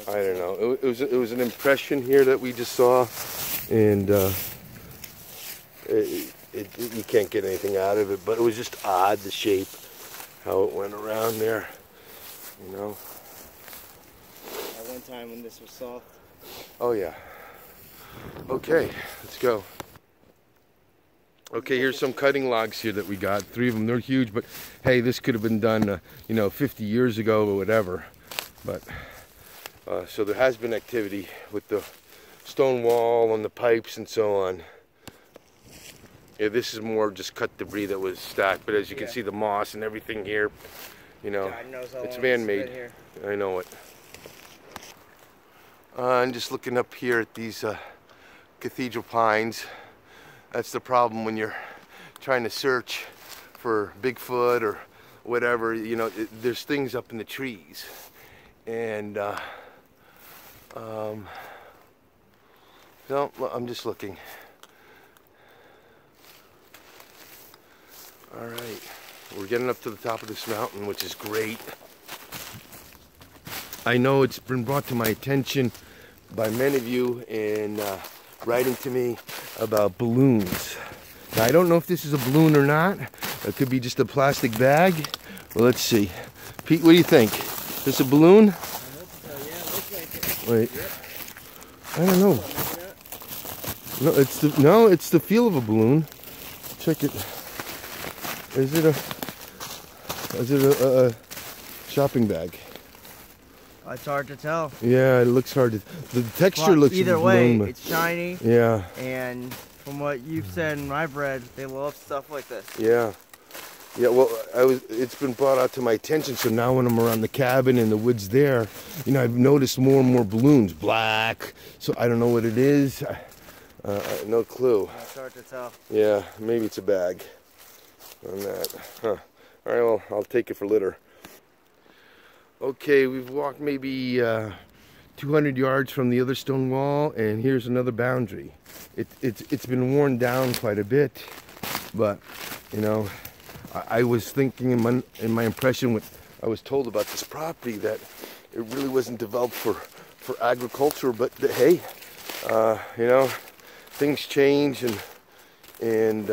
I don't know. It was an impression here that we just saw, and you can't get anything out of it. But it was just odd, the shape, how it went around there. You know. At one time when this was soft. Oh yeah. Okay, let's go. Okay, here's some cutting logs here that we got. 3 of them. They're huge, but hey, this could have been done, you know, 50 years ago or whatever. But so there has been activity with the stone wall and the pipes and so on. Yeah, this is more just cut debris that was stacked, but as you can see, the moss and everything here, you know, it's man-made. I know it. I'm just looking up here at these cathedral pines. That's the problem when you're trying to search for Bigfoot or whatever. You know, there's things up in the trees, and no, I'm just looking. All right, we're getting up to the top of this mountain, which is great. I know it's been brought to my attention by many of you in writing to me about balloons. Now, I don't know if this is a balloon or not. It could be just a plastic bag. Well, let's see. Pete, what do you think? Is this a balloon? I hope so, yeah, it looks like it. Wait. Yep. I don't know. No, it's the feel of a balloon. Check it. Is it a shopping bag? It's hard to tell. Yeah, it looks hard to. The texture looks either way, it's shiny. Yeah. And from what you've said and I've read, they love stuff like this. Yeah. Yeah, well, it's been brought out to my attention, so now when I'm around the cabin in the woods there, you know, I've noticed more and more balloons, black, so I don't know what it is. No clue. It's hard to tell. Yeah, maybe it's a bag on that. Huh. All right, well, I'll take it for litter. Okay, we've walked maybe 200 yards from the other stone wall, and here's another boundary. It's been worn down quite a bit, but, you know, I was thinking in my impression, when I was told about this property, that it really wasn't developed for agriculture, but hey, you know, things change, and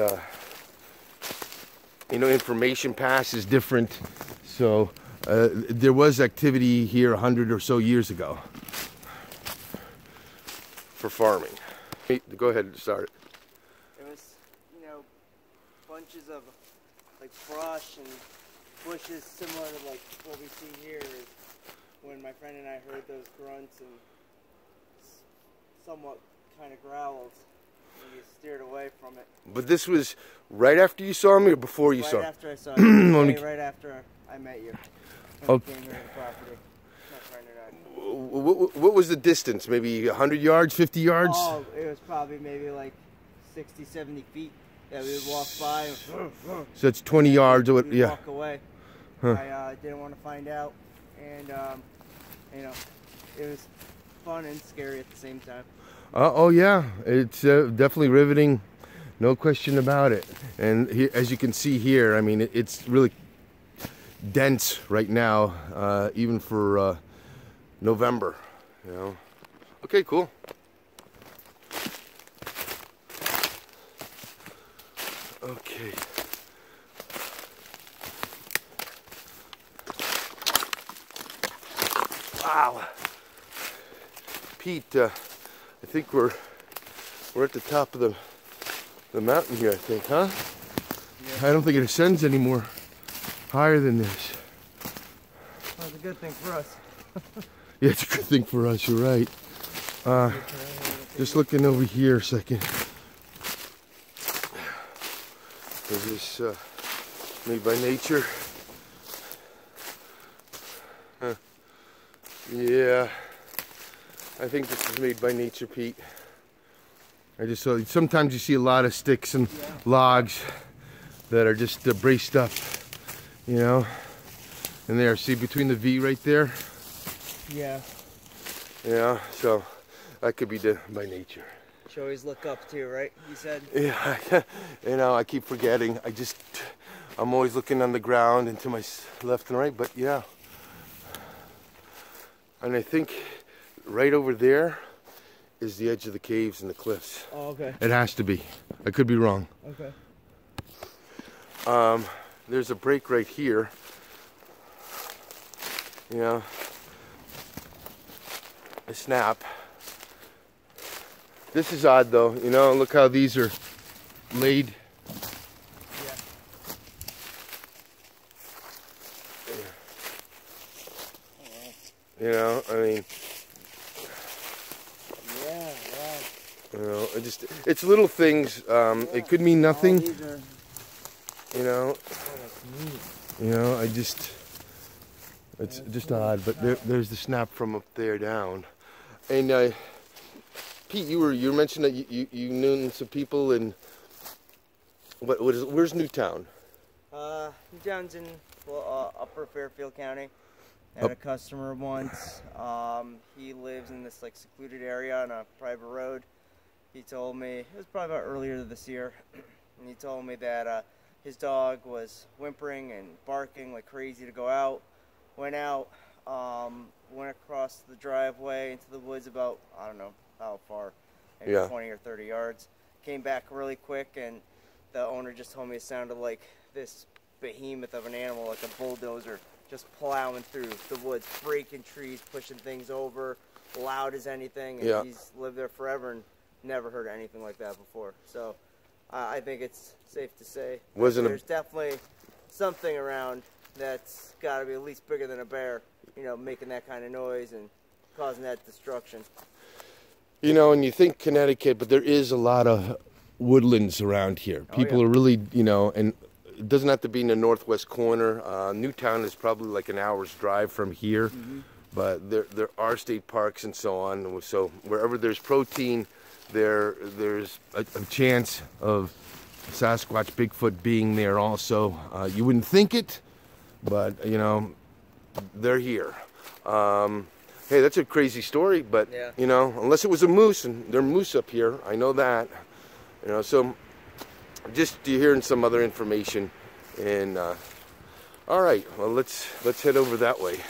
you know, information passes different, so there was activity here 100 or so years ago for farming. Hey, go ahead and start it. There was, you know, bunches of like brush and bushes similar to like what we see here. Is when my friend and I heard those grunts and somewhat kind of growls, and we steered away from it. But this was right after you saw me or before you saw me? Right after I saw you. Right after I met you. When we came here to the property. My friend and I. What was the distance? Maybe 100 yards, 50 yards? Oh, it was probably maybe like 60, 70 feet that we would walk by. And, so it's 20 yards. We'd Yeah. walk away. Huh. I didn't want to find out. And, you know, it was fun and scary at the same time. Oh, yeah. It's definitely riveting. No question about it. And here, as you can see here, I mean, it's really dense right now, even for November, you know. Okay, cool. Okay. Wow. Pete, I think we're at the top of the mountain here, I think, huh? Yeah. I don't think it ascends anymore higher than this. Well, it's a good thing for us. Yeah, it's a good thing for us, you're right. Just looking over here a second. Is this made by nature? Huh. Yeah, I think this is made by nature, Pete. I just saw, sometimes you see a lot of sticks and logs that are just braced up, you know. And there, see between the V right there? Yeah. Yeah, so that could be done by nature. You always look up too, right? You said? Yeah, you know, I keep forgetting. I'm always looking on the ground and to my left and right, but yeah. And I think right over there is the edge of the caves and the cliffs. Oh, okay. It has to be. I could be wrong. Okay. There's a break right here. You know, a snap. This is odd though, you know, look how these are laid. Yeah. You know, I mean, Yeah, wow. you know, it's little things. It could mean nothing. These are, You know, that's neat. you know, it's just odd. But there's the snap from up there down. And Pete, you mentioned that you knew some people in where's Newtown? Newtown's in Upper Fairfield County. I had a customer once. He lives in this like secluded area on a private road. He told me, it was probably about earlier this year, and he told me that his dog was whimpering and barking like crazy to go out. Went out, went across the driveway into the woods about, I don't know how far, maybe 20 or 30 yards. Came back really quick, and the owner just told me it sounded like this behemoth of an animal, like a bulldozer, just plowing through the woods, breaking trees, pushing things over, loud as anything. And he's lived there forever and never heard anything like that before. So I think it's safe to say there's definitely something around that's got to be at least bigger than a bear, you know, making that kind of noise and causing that destruction. You know, and you think Connecticut, but there is a lot of woodlands around here. People are really, you know, and it doesn't have to be in the northwest corner. Newtown is probably like an hour's drive from here, but there are state parks and so on. So wherever there's protein, there's a chance of Sasquatch, Bigfoot being there also. You wouldn't think it, but you know, they're here. Hey, that's a crazy story, but you know, unless it was a moose, and there are moose up here, I know that. You know, so just hearing some other information, and all right, well, let's head over that way.